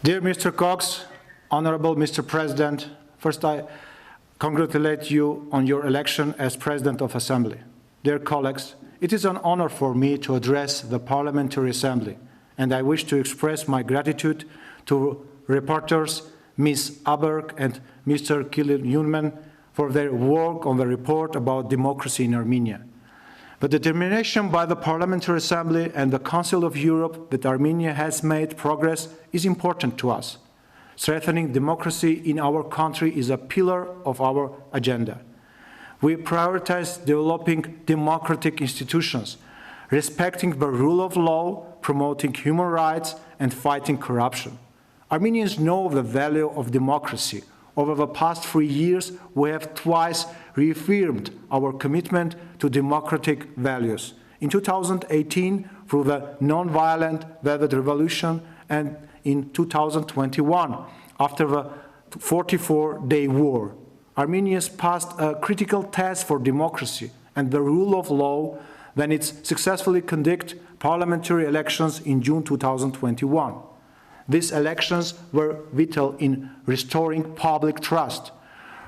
Dear Mr. Cox, Honorable Mr. President, first I congratulate you on your election as President of Assembly. Dear colleagues, it is an honor for me to address the Parliamentary Assembly, and I wish to express my gratitude to reporters Ms. Aberg and Mr. Kilin-Yunman for their work on the report about democracy in Armenia. The determination by the Parliamentary Assembly and the Council of Europe that Armenia has made progress is important to us. Strengthening democracy in our country is a pillar of our agenda. We prioritize developing democratic institutions, respecting the rule of law, promoting human rights, and fighting corruption. Armenians know the value of democracy. Over the past 3 years, we have twice reaffirmed our commitment to democratic values. In 2018, through the non-violent Velvet Revolution, and in 2021, after the 44-day war. Armenia passed a critical test for democracy and the rule of law when it successfully conducted parliamentary elections in June 2021. These elections were vital in restoring public trust.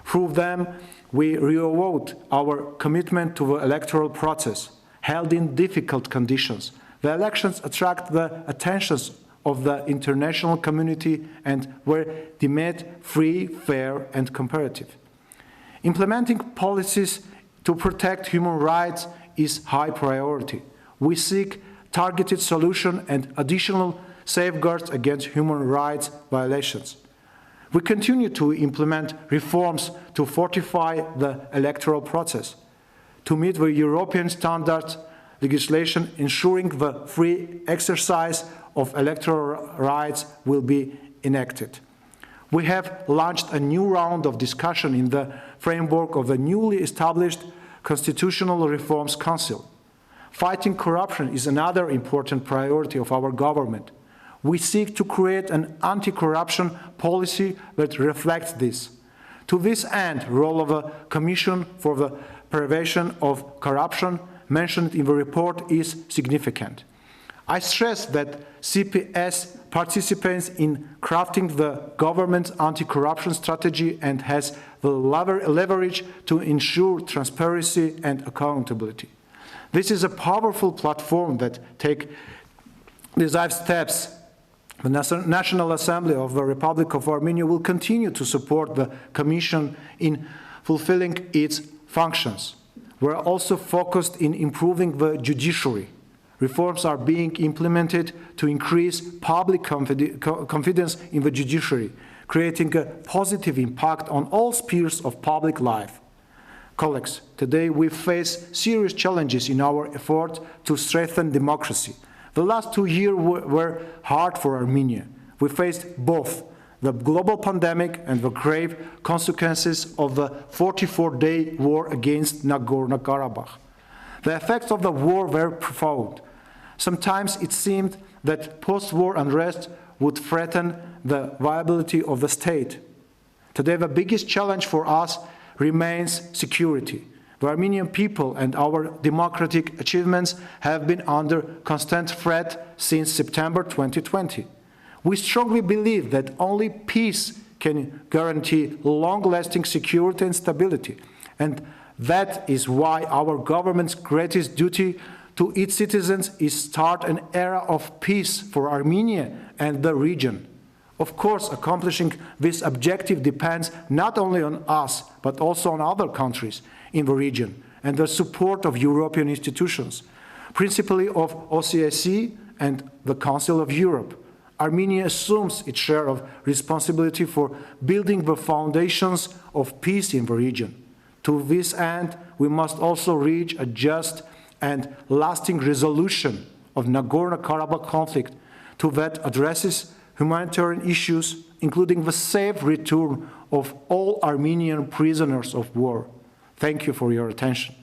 Through them, we reaffirmed our commitment to the electoral process, held in difficult conditions. The elections attracted the attentions of the international community and were deemed free, fair, and comparative. Implementing policies to protect human rights is high priority. We seek targeted solutions and additional safeguards against human rights violations. We continue to implement reforms to fortify the electoral process, to meet the European standards legislation ensuring the free exercise of electoral rights will be enacted. We have launched a new round of discussion in the framework of the newly established Constitutional Reforms Council. Fighting corruption is another important priority of our government. We seek to create an anti-corruption policy that reflects this. To this end, the role of the Commission for the Prevention of Corruption mentioned in the report is significant. I stress that CPS participates in crafting the government's anti-corruption strategy and has the leverage to ensure transparency and accountability. This is a powerful platform that takes decisive steps. The National Assembly of the Republic of Armenia will continue to support the Commission in fulfilling its functions. We are also focused in improving the judiciary. Reforms are being implemented to increase public confidence in the judiciary, creating a positive impact on all spheres of public life. Colleagues, today we face serious challenges in our effort to strengthen democracy. The last 2 years were hard for Armenia. We faced both the global pandemic and the grave consequences of the 44-day war against Nagorno-Karabakh. The effects of the war were profound. Sometimes it seemed that post-war unrest would threaten the viability of the state. Today, the biggest challenge for us remains security. The Armenian people and our democratic achievements have been under constant threat since September 2020. We strongly believe that only peace can guarantee long-lasting security and stability, and that is why our government's greatest duty to its citizens is start an era of peace for Armenia and the region. Of course, accomplishing this objective depends not only on us, but also on other countries in the region and the support of European institutions, principally of OSCE and the Council of Europe. Armenia assumes its share of responsibility for building the foundations of peace in the region. To this end, we must also reach a just and lasting resolution of Nagorno-Karabakh conflict that addresses humanitarian issues, including the safe return of all Armenian prisoners of war. Thank you for your attention.